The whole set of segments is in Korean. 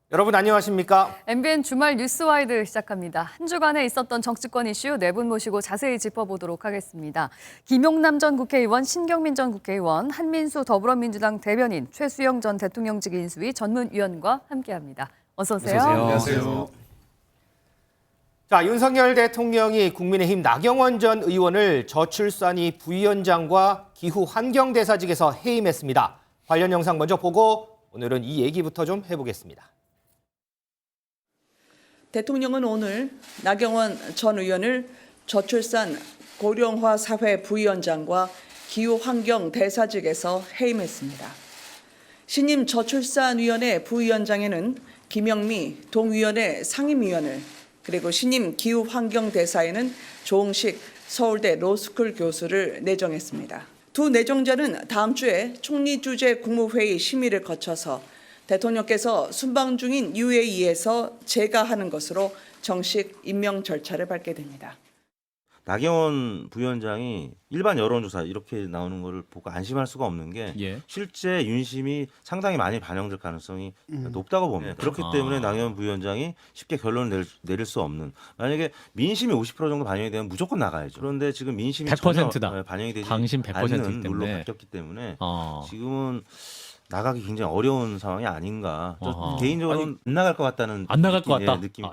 여러분 안녕하십니까? MBN 주말 뉴스와이드 시작합니다. 한 주간에 있었던 정치권 이슈 네 분 모시고 자세히 짚어보도록 하겠습니다. 김용남 전 국회의원, 신경민 전 국회의원, 한민수 더불어민주당 대변인, 최수영 전 대통령직 인수위 전문위원과 함께합니다. 어서 오세요. 안녕하세요. 자, 윤석열 대통령이 국민의힘 나경원 전 의원을 저출산위 부위원장과 기후 환경대사직에서 해임했습니다. 관련 영상 먼저 보고 오늘은 이 얘기부터 좀 해보겠습니다. 대통령은 오늘 나경원 전 의원을 저출산 고령화 사회 부위원장과 기후환경 대사직에서 해임했습니다. 신임 저출산위원회 부위원장에는 김영미 동위원회 상임위원을, 그리고 신임 기후환경 대사에는 조응식 서울대 로스쿨 교수를 내정했습니다. 두 내정자는 다음 주에 총리 주재 국무회의 심의를 거쳐서 대통령께서 순방 중인 UAE에서 제가하는 것으로 정식 임명 절차를 밟게 됩니다. 나경원 부위원장이 일반 여론조사 이렇게 나오는 거를 보고 안심할 수가 없는 게 실제 윤심이 상당히 많이 반영될 가능성이 높다고 봅니다. 그렇기 때문에 나경원 부위원장이 쉽게 결론을 내릴 수 없는, 만약에 민심이 50% 정도 반영이 되면 무조건 나가야죠. 그런데 지금 민심이 100%다. 전혀 반영이 되지 당신 100% 이기 않는 룰로 때문에. 바뀌었기 때문에 지금은 지금은 나가기 굉장히 어려운 상황이 아닌가. 개인적으로는 안 나갈 것 같다는 안 나갈 것 같다. 느낌.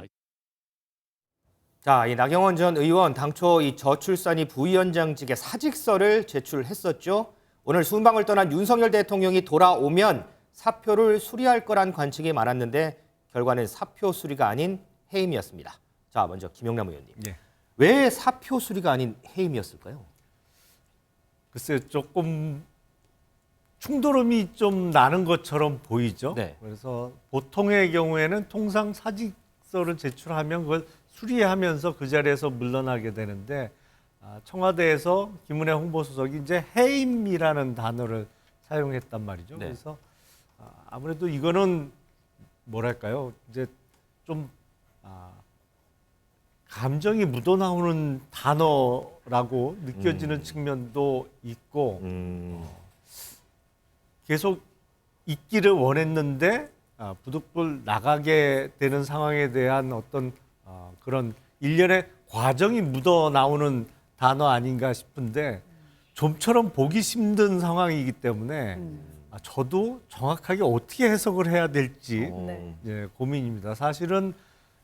자, 이 나경원 전 의원 당초 이 저출산위 부위원장직에 사직서를 제출했었죠. 오늘 순방을 떠난 윤석열 대통령이 돌아오면 사표를 수리할 거란 관측이 많았는데 결과는 사표 수리가 아닌 해임이었습니다. 자, 먼저 김용남 의원님. 왜 사표 수리가 아닌 해임이었을까요? 글쎄요, 조금 충돌음이 좀 나는 것처럼 보이죠. 네. 그래서 보통의 경우에는 통상 사직서를 제출하면 그걸 수리하면서 그 자리에서 물러나게 되는데, 청와대에서 김은혜 홍보수석이 이제 해임이라는 단어를 사용했단 말이죠. 네. 그래서 아무래도 이거는 뭐랄까요, 이제 좀 감정이 묻어나오는 단어라고 느껴지는 측면도 있고, 계속 있기를 원했는데 부득불 나가게 되는 상황에 대한 어떤 그런 일련의 과정이 묻어나오는 단어 아닌가 싶은데, 좀처럼 보기 힘든 상황이기 때문에 저도 정확하게 어떻게 해석을 해야 될지 고민입니다. 사실은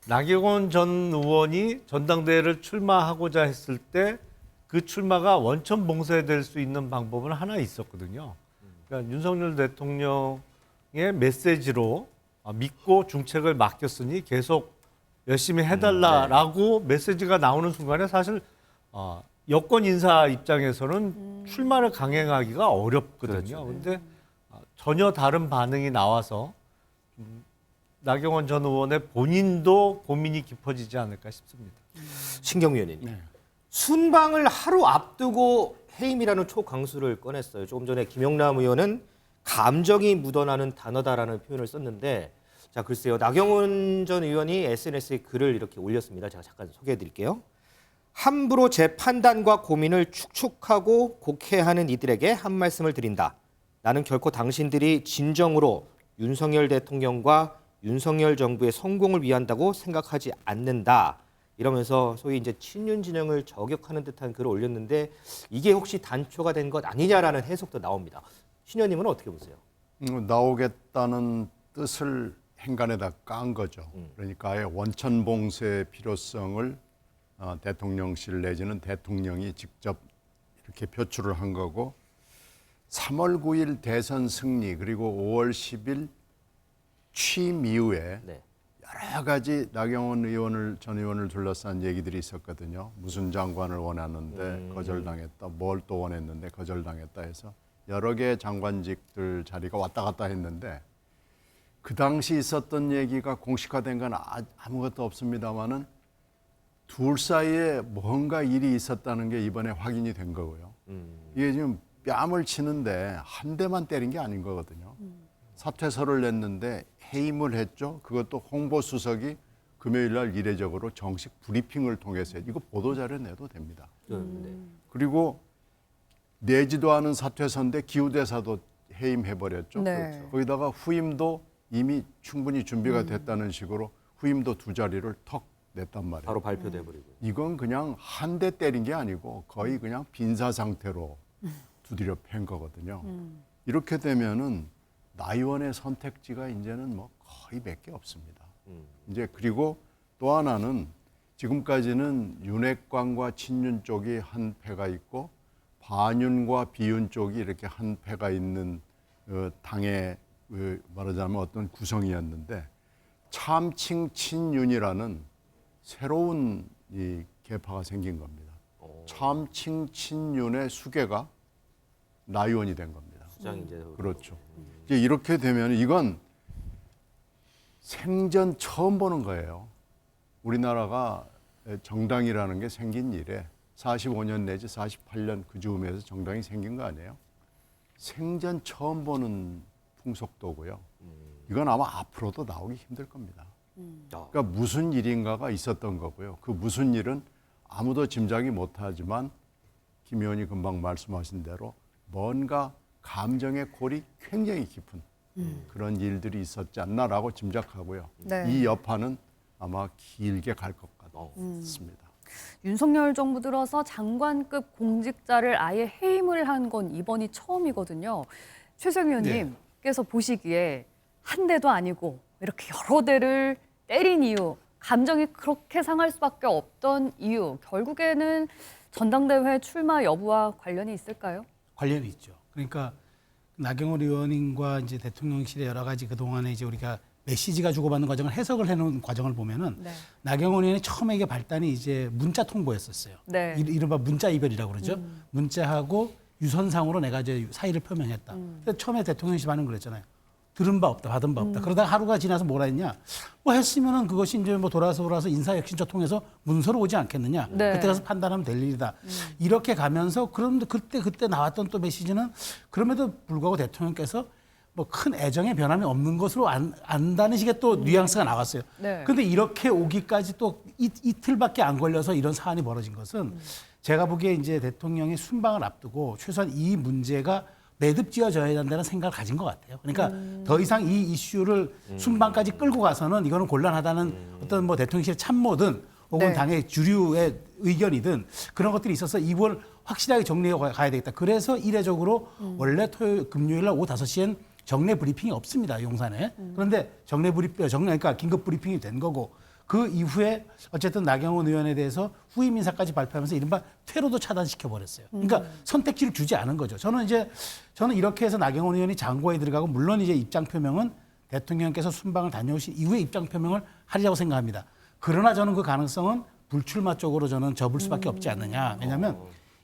나경원 전 의원이 전당대회를 출마하고자 했을 때 그 출마가 원천 봉쇄될 수 있는 방법은 하나 있었거든요. 그러니까 윤석열 대통령의 메시지로 믿고 중책을 맡겼으니 계속 열심히 해달라라고 메시지가 나오는 순간에 사실 여권 인사 입장에서는 출마를 강행하기가 어렵거든요. 그런데 전혀 다른 반응이 나와서 나경원 전 의원의 본인도 고민이 깊어지지 않을까 싶습니다. 신경미 의원님. 순방을 하루 앞두고 해임이라는 초강수를 꺼냈어요. 조금 전에 김용남 의원은 감정이 묻어나는 단어다라는 표현을 썼는데, 자, 글쎄요. 나경원 전 의원이 SNS에 글을 이렇게 올렸습니다. 제가 잠깐 소개해 드릴게요. 함부로 제 판단과 고민을 축축하고 곡해하는 이들에게 한 말씀을 드린다. 나는 결코 당신들이 진정으로 윤석열 대통령과 윤석열 정부의 성공을 위한다고 생각하지 않는다. 이러면서 소위 이제 친윤 진영을 저격하는 듯한 글을 올렸는데, 이게 혹시 단초가 된 것 아니냐라는 해석도 나옵니다. 신 의원님은 어떻게 보세요? 나오겠다는 뜻을 행간에다 깐 거죠. 그러니까 아예 원천 봉쇄의 필요성을 대통령실 내지는 대통령이 직접 이렇게 표출을 한 거고, 3월 9일 대선 승리 그리고 5월 10일 취임 이후에 여러 가지 나경원 전 의원을 둘러싼 얘기들이 있었거든요. 무슨 장관을 원하는데 거절당했다, 뭘 또 원했는데 거절당했다 해서 여러 개의 장관직들 자리가 왔다 갔다 했는데, 그 당시 있었던 얘기가 공식화된 건 아무것도 없습니다만은 둘 사이에 뭔가 일이 있었다는 게 이번에 확인이 된 거고요. 이게 지금 뺨을 치는데 한 대만 때린 게 아닌 거거든요. 사퇴서를 냈는데 해임을 했죠. 그것도 홍보수석이 금요일 날 이례적으로 정식 브리핑을 통해서 이거 보도자료 내도 됩니다. 그리고 내지도 않은 사퇴서인데 기후대사도 해임해버렸죠. 네. 거기다가 후임도 이미 충분히 준비가 됐다는 식으로 후임도 2자리를 턱 냈단 말이에요. 바로 발표돼 버리고. 이건 그냥 한 대 때린 게 아니고 거의 그냥 빈사 상태로 두드려 팬 거거든요. 이렇게 되면은 나 의원의 선택지가 이제는 뭐 거의 몇 개 없습니다. 이제 그리고 또 하나는 지금까지는 윤핵관과 친윤 쪽이 한 패가 있고 반윤과 비윤 쪽이 이렇게 한 패가 있는 당의 말하자면 어떤 구성이었는데 참칭 친윤이라는 새로운 이 계파가 생긴 겁니다. 참칭 친윤의 수괴가 나 의원이 된 겁니다. 수장이 이제 그렇죠. 이제 이렇게 되면 이건 생전 처음 보는 거예요. 우리나라가 정당이라는 게 생긴 이래 45년 내지 48년 그 즈음에서 정당이 생긴 거 아니에요? 생전 처음 보는 풍속도고요. 이건 아마 앞으로도 나오기 힘들 겁니다. 그러니까 무슨 일인가가 있었던 거고요. 그 무슨 일은 아무도 짐작이 못하지만 김 의원이 금방 말씀하신 대로 뭔가 감정의 골이 굉장히 깊은 그런 일들이 있었지 않나라고 짐작하고요. 네. 이 여파는 아마 길게 갈 것 같습니다. 윤석열 정부 들어서 장관급 공직자를 아예 해임을 한 건 이번이 처음이거든요. 최수영 의원님께서 보시기에 한 대도 아니고 이렇게 여러 대를 때린 이유, 감정이 그렇게 상할 수밖에 없던 이유, 결국에는 전당대회 출마 여부와 관련이 있을까요? 관련이 있죠. 그러니까 나경원 의원님과 이제 대통령실의 여러 가지 그 동안에 이제 우리가 메시지가 주고받는 과정을 해석을 해놓은 과정을 보면은 네. 나경원 의원이 처음에 이게 발단이 이제 문자 통보였었어요. 네. 이른바 문자 이별이라고 그러죠. 문자하고 유선상으로 내가 이제 사의를 표명했다. 근데 처음에 대통령실 반응 그랬잖아요. 들은 바 없다, 받은 바 없다. 그러다가 하루가 지나서 뭐라 했냐? 뭐 했으면은 그것이 이제 뭐 돌아서 인사혁신처 통해서 문서로 오지 않겠느냐? 네. 그때 가서 판단하면 될 일이다. 이렇게 가면서 그런데 그때 나왔던 또 메시지는 그럼에도 불구하고 대통령께서 뭐 큰 애정의 변함이 없는 것으로 안다는 식의 또 뉘앙스가 나왔어요. 네. 그런데 이렇게 오기까지 또 이틀밖에 안 걸려서 이런 사안이 벌어진 것은 제가 보기에 이제 대통령의 순방을 앞두고 최소한 이 문제가 매듭지어져야 된다는 생각을 가진 것 같아요. 그러니까 더 이상 이 이슈를 순방까지 끌고 가서는 이거는 곤란하다는 어떤 뭐 대통령실 참모든 혹은 네. 당의 주류의 의견이든 그런 것들이 있어서 이걸 확실하게 정리해 가야 되겠다. 그래서 이례적으로 원래 금요일 날 오후 5시엔 정례 브리핑이 없습니다. 용산에. 그런데 그러니까 긴급 브리핑이 된 거고 그 이후에 어쨌든 나경원 의원에 대해서 후임 인사까지 발표하면서 이른바 퇴로도 차단시켜 버렸어요. 그러니까 선택지를 주지 않은 거죠. 저는 이렇게 해서 나경원 의원이 장고에 들어가고 물론 이제 입장 표명은 대통령께서 순방을 다녀오신 이후에 입장 표명을 하리라고 생각합니다. 그러나 저는 그 가능성은 불출마 쪽으로 저는 접을 수밖에 없지 않느냐. 왜냐하면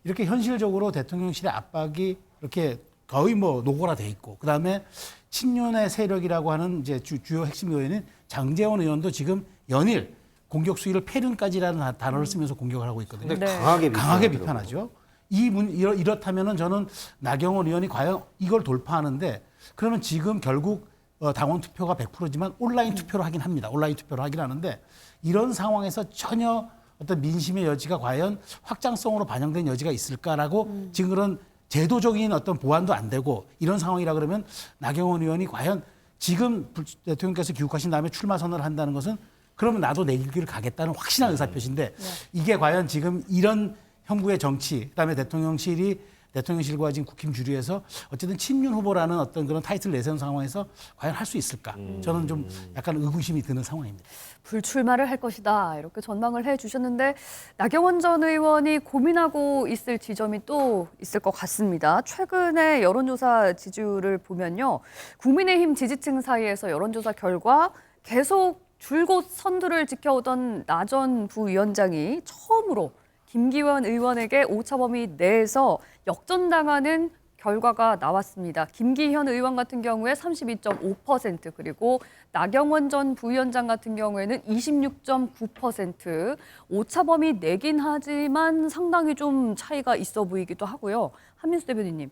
이렇게 현실적으로 대통령실의 압박이 이렇게 거의 뭐 노골화돼 있고 그다음에 친윤의 세력이라고 하는 이제 주요 핵심 의원인 장제원 의원도 지금 연일 공격 수위를 폐륜까지라는 단어를 쓰면서 공격을 하고 있거든요. 근데 네. 강하게 비판하죠. 이렇다면은 저는 나경원 의원이 과연 이걸 돌파하는데 그러면 지금 결국 당원 투표가 100%지만 온라인 투표로 하긴 합니다. 온라인 투표로 하긴 하는데 이런 상황에서 전혀 어떤 민심의 여지가 과연 확장성으로 반영된 여지가 있을까라고 지금 그런 제도적인 어떤 보완도 안 되고 이런 상황이라 그러면 나경원 의원이 과연 지금 대통령께서 귀국하신 다음에 출마 선언을 한다는 것은 그러면 나도 내 길을 가겠다는 확실한 의사표시인데 이게 과연 지금 이런 형국의 정치 그다음에 대통령실과 지금 국힘 주류에서 어쨌든 친윤 후보라는 어떤 그런 타이틀을 내세운 상황에서 과연 할 수 있을까? 저는 좀 약간 의구심이 드는 상황입니다. 불출마를 할 것이다 이렇게 전망을 해주셨는데 나경원 전 의원이 고민하고 있을 지점이 또 있을 것 같습니다. 최근에 여론조사 지지율을 보면요. 국민의힘 지지층 사이에서 여론조사 결과 계속 줄곧 선두를 지켜오던 나 전 부위원장이 처음으로 김기현 의원에게 오차범위 내에서 역전당하는 결과가 나왔습니다. 김기현 의원 같은 경우에 32.5% 그리고 나경원 전 부위원장 같은 경우에는 26.9% 오차범위 내긴 하지만 상당히 좀 차이가 있어 보이기도 하고요. 한민수 대변인님,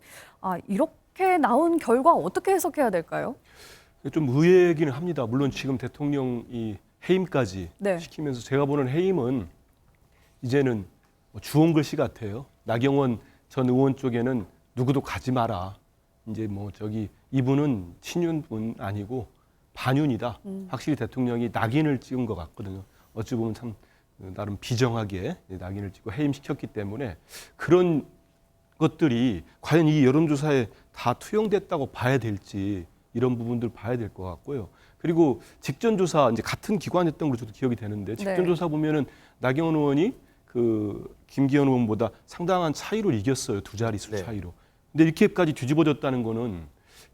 이렇게 나온 결과 어떻게 해석해야 될까요? 좀 의외이기는 합니다. 물론 지금 대통령이 해임까지 네. 시키면서 제가 보는 해임은 이제는 주홍 글씨 같아요. 나경원 전 의원 쪽에는 누구도 가지 마라. 이제 뭐 이분은 친윤분 아니고 반윤이다. 확실히 대통령이 낙인을 찍은 것 같거든요. 어찌 보면 참 나름 비정하게 낙인을 찍고 해임시켰기 때문에 그런 것들이 과연 이 여론조사에 다 투영됐다고 봐야 될지 이런 부분들 봐야 될 것 같고요. 그리고 직전 조사 이제 같은 기관이었던 걸로 저도 기억이 되는데 직전 네. 조사 보면은 나경원 의원이 그 김기현 의원보다 상당한 차이로 이겼어요. 2자릿수 네. 차이로. 근데 이렇게까지 뒤집어졌다는 거는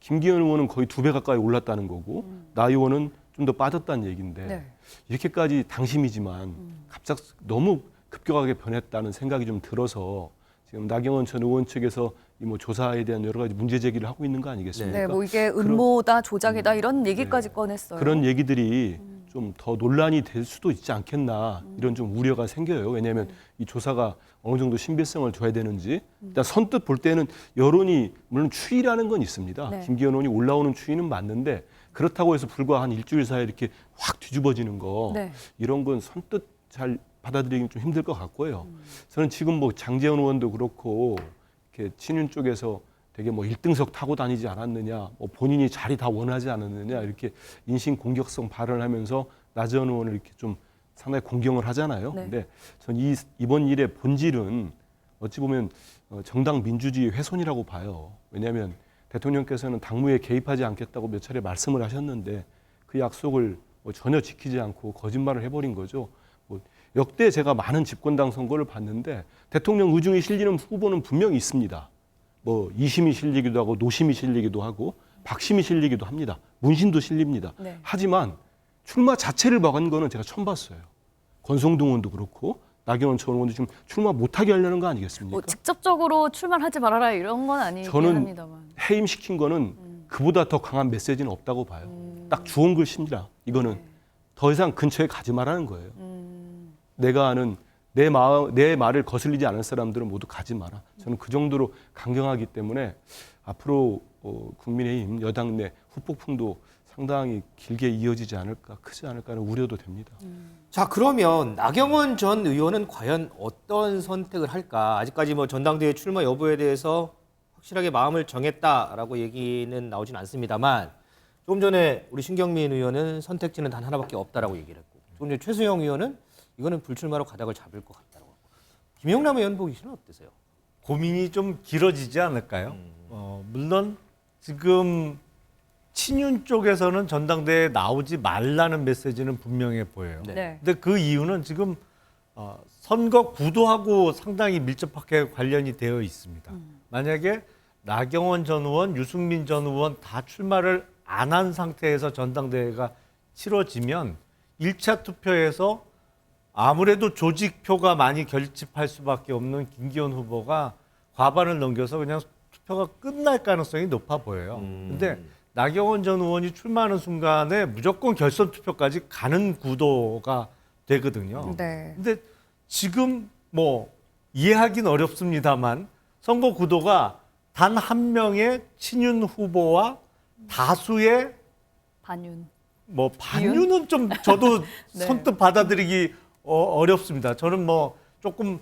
김기현 의원은 거의 2배 가까이 올랐다는 거고 나 의원은 좀 더 빠졌다는 얘기인데 네. 이렇게까지 당심이지만 갑자기 너무 급격하게 변했다는 생각이 좀 들어서 지금 나경원 전 의원 측에서 이 뭐 조사에 대한 여러 가지 문제 제기를 하고 있는 거 아니겠습니까? 네, 뭐 이게 음모다, 조작이다 이런 얘기까지 꺼냈어요. 그런 얘기들이 좀 더 논란이 될 수도 있지 않겠나 이런 좀 우려가 생겨요. 왜냐하면 이 조사가 어느 정도 신빙성을 줘야 되는지 일단 선뜻 볼 때는 여론이 물론 추이라는 건 있습니다. 네. 김기현 의원이 올라오는 추이는 맞는데 그렇다고 해서 불과 한 일주일 사이에 이렇게 확 뒤집어지는 거 네. 이런 건 선뜻 잘 받아들이기 좀 힘들 것 같고요. 저는 지금 뭐 장제원 의원도 그렇고 이렇게 친윤 쪽에서 되게 뭐 1등석 타고 다니지 않았느냐, 뭐 본인이 자리 다 원하지 않았느냐 이렇게 인신 공격성 발언을 하면서 나전 의원을 이렇게 좀 상당히 공경을 하잖아요. 네. 근데 전 이번 일의 본질은 어찌 보면 정당 민주주의 훼손이라고 봐요. 왜냐하면 대통령께서는 당무에 개입하지 않겠다고 몇 차례 말씀을 하셨는데 그 약속을 뭐 전혀 지키지 않고 거짓말을 해버린 거죠. 뭐 역대 제가 많은 집권당 선거를 봤는데 대통령 의중이 실리는 후보는 분명히 있습니다. 뭐 이심이 실리기도 하고 노심이 실리기도 하고 박심이 실리기도 합니다. 문신도 실립니다. 네. 하지만 출마 자체를 막은 거는 제가 처음 봤어요. 권성동 의원도 그렇고 나경원 전 의원도 지금 출마 못하게 하려는 거 아니겠습니까? 뭐 직접적으로 출마하지 말아라 이런 건 아니긴 저는 합니다만. 해임시킨 거는 그보다 더 강한 메시지는 없다고 봐요. 딱 주온 글씨입니다. 이거는 더 이상 근처에 가지 말라는 거예요. 내가 아는 내 말을 거슬리지 않을 사람들은 모두 가지 마라. 저는 그 정도로 강경하기 때문에 앞으로 국민의힘 여당 내 후폭풍도 상당히 길게 이어지지 않을까, 크지 않을까 하는 우려도 됩니다. 자, 그러면 나경원 전 의원은 과연 어떤 선택을 할까? 아직까지 뭐 전당대회 출마 여부에 대해서 확실하게 마음을 정했다라고 얘기는 나오진 않습니다만 조금 전에 우리 신경민 의원은 선택지는 단 하나밖에 없다라고 얘기를 했고 조금 전에 최수영 의원은 이거는 불출마로 가닥을 잡을 것 같다고 하고 김영남 의원 보기에는 어떠세요? 고민이 좀 길어지지 않을까요? 물론 지금 친윤 쪽에서는 전당대회에 나오지 말라는 메시지는 분명해 보여요. 네. 네. 근데 그 이유는 지금 선거 구도하고 상당히 밀접하게 관련이 되어 있습니다. 만약에 나경원 전 의원, 유승민 전 의원 다 출마를 안 한 상태에서 전당대회가 치러지면 1차 투표에서 아무래도 조직표가 많이 결집할 수밖에 없는 김기현 후보가 과반을 넘겨서 그냥 투표가 끝날 가능성이 높아 보여요. 근데 나경원 전 의원이 출마하는 순간에 무조건 결선 투표까지 가는 구도가 되거든요. 네. 근데 지금 뭐 이해하기는 어렵습니다만 선거 구도가 단 한 명의 친윤 후보와 다수의 반윤. 뭐 반윤은 좀 저도 네. 선뜻 받아들이기 어렵습니다. 저는 뭐 조금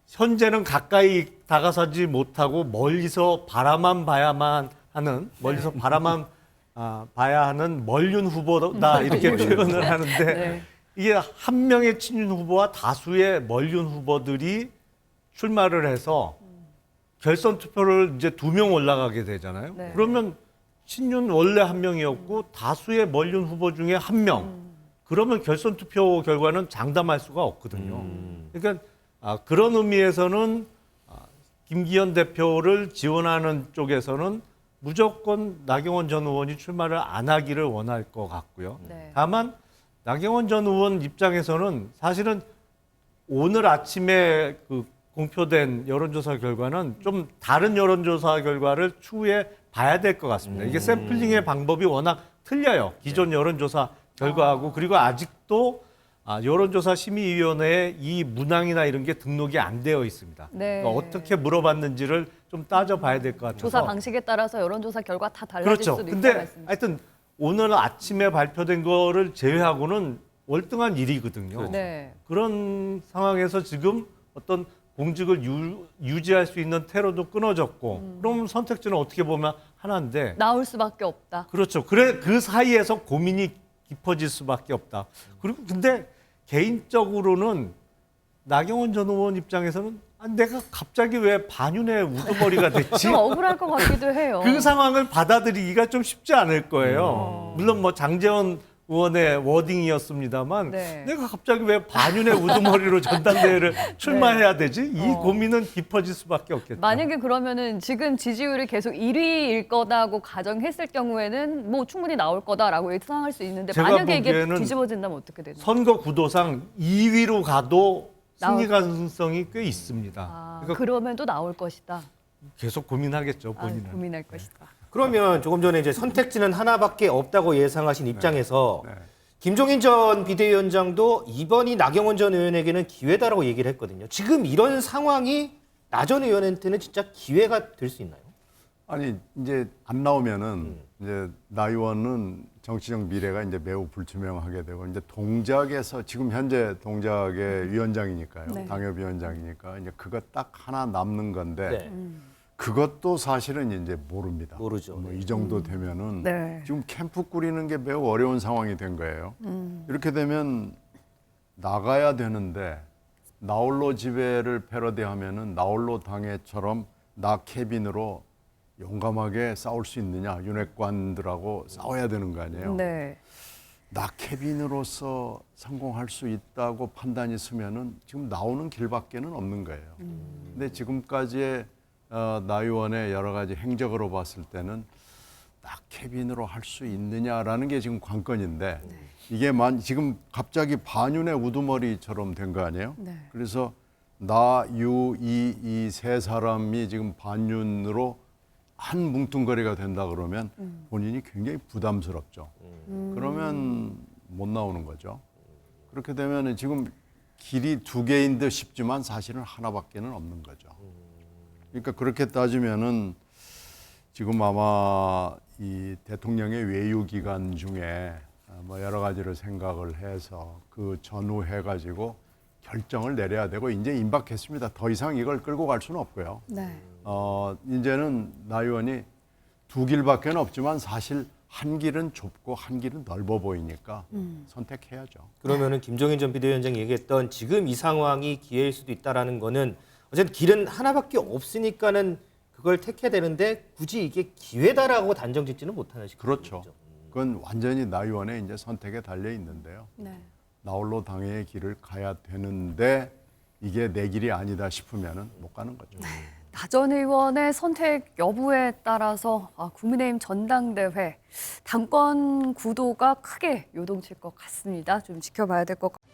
현재는 가까이 다가서지 못하고 멀리서 바라만 봐야만 하는 멀리서 바라만 봐야 하는 멀륜 후보다 이렇게 표현을 하는데 네. 이게 한 명의 친윤 후보와 다수의 멀륜 후보들이 출마를 해서 결선 투표를 이제 2명 올라가게 되잖아요. 네. 그러면 친윤 원래 한 명이었고 다수의 멀륜 후보 중에 한 명. 그러면 결선 투표 결과는 장담할 수가 없거든요. 그러니까 그런 의미에서는 김기현 대표를 지원하는 쪽에서는 무조건 나경원 전 의원이 출마를 안 하기를 원할 것 같고요. 네. 다만 나경원 전 의원 입장에서는 사실은 오늘 아침에 그 공표된 여론조사 결과는 좀 다른 여론조사 결과를 추후에 봐야 될 것 같습니다. 이게 샘플링의 방법이 워낙 틀려요. 기존 여론조사 결과하고 그리고 아직도 여론조사 심의위원회에 이 문항이나 이런 게 등록이 안 되어 있습니다. 네. 그러니까 어떻게 물어봤는지를 좀 따져봐야 될 것 같아서. 조사 방식에 따라서 여론조사 결과 다 달라질 그렇죠. 수도 있다는 근데 말씀이죠. 하여튼 오늘 아침에 발표된 거를 제외하고는 월등한 일이거든요. 네. 그런 상황에서 지금 어떤 공직을 유지할 수 있는 테러도 끊어졌고 그럼 선택지는 어떻게 보면 하나인데 나올 수밖에 없다. 그렇죠. 그래 그 사이에서 고민이 깊어질 수밖에 없다. 그리고 근데 개인적으로는 나경원 전 의원 입장에서는 내가 갑자기 왜 반윤의 우두머리가 됐지? 좀 억울할 것 같기도 해요. 그 상황을 받아들이기가 좀 쉽지 않을 거예요. 물론 뭐 장제원 의원의 워딩이었습니다만 네. 내가 갑자기 왜 반윤의 우두머리로 전당대회를 출마해야 되지? 이 고민은 깊어질 수밖에 없겠다. 만약에 그러면은 지금 지지율이 계속 1위일 거다고 가정했을 경우에는 뭐 충분히 나올 거다라고 예상할 수 있는데 제가 만약에 이게 보기에는 뒤집어진다면 어떻게 되나요? 선거 구도상 2위로 가도 승리 나올- 가능성이 꽤 있습니다. 그러니까 그러면 또 나올 것이다. 계속 고민하겠죠, 아, 본인은. 고민할 것이다. 그러면 조금 전에 이제 선택지는 하나밖에 없다고 예상하신 입장에서 네. 김종인 전 비대위원장도 이번이 나경원 전 의원에게는 기회다라고 얘기를 했거든요. 지금 이런 상황이 나 전 의원한테는 진짜 기회가 될 수 있나요? 아니 이제 안 나오면은 이제 나 의원은 정치적 미래가 이제 매우 불투명하게 되고 이제 동작에서 지금 현재 동작의 위원장이니까요. 네. 당협위원장이니까 이제 그거 딱 하나 남는 건데 네. 그것도 사실은 이제 모릅니다. 모르죠. 뭐 이 정도 되면은 네. 지금 캠프 꾸리는 게 매우 어려운 상황이 된 거예요. 이렇게 되면 나가야 되는데 나홀로 지배를 패러디하면은 나홀로 당회처럼 나 케빈으로 용감하게 싸울 수 있느냐 윤핵관들하고 싸워야 되는 거 아니에요. 네. 나 케빈으로서 성공할 수 있다고 판단이 서면은 지금 나오는 길밖에는 없는 거예요. 근데 지금까지의 나 의원의 여러 가지 행적으로 봤을 때는 나 케빈으로 할 수 있느냐라는 게 지금 관건인데 이게 지금 갑자기 반윤의 우두머리처럼 된 거 아니에요? 네. 그래서 나, 유, 이 세 사람이 지금 반윤으로 한 뭉뚱거리가 된다 그러면 본인이 굉장히 부담스럽죠. 그러면 못 나오는 거죠. 그렇게 되면 지금 길이 두 개인 듯 싶지만 사실은 하나밖에는 없는 거죠. 그러니까 그렇게 따지면은 지금 아마 이 대통령의 외유 기간 중에 뭐 여러 가지를 생각을 해서 그 전후해 가지고 결정을 내려야 되고 이제 임박했습니다. 더 이상 이걸 끌고 갈 수는 없고요. 네. 이제는 나 의원이 두 길밖에 없지만 사실 한 길은 좁고 한 길은 넓어 보이니까 선택해야죠. 그러면은 김종인 전 비대위원장이 얘기했던 지금 이 상황이 기회일 수도 있다라는 거는 어쨌든 길은 하나밖에 없으니까는 그걸 택해야 되는데 굳이 이게 기회다라고 단정짓지는 못하는 시죠. 그렇죠. 그건 완전히 나 의원의 이제 선택에 달려 있는데요. 네. 나홀로 당의 길을 가야 되는데 이게 내 길이 아니다 싶으면은 못 가는 거죠. 나 전 의원의 선택 여부에 따라서 국민의힘 전당대회 당권 구도가 크게 요동칠 것 같습니다. 좀 지켜봐야 될 것 같습니다.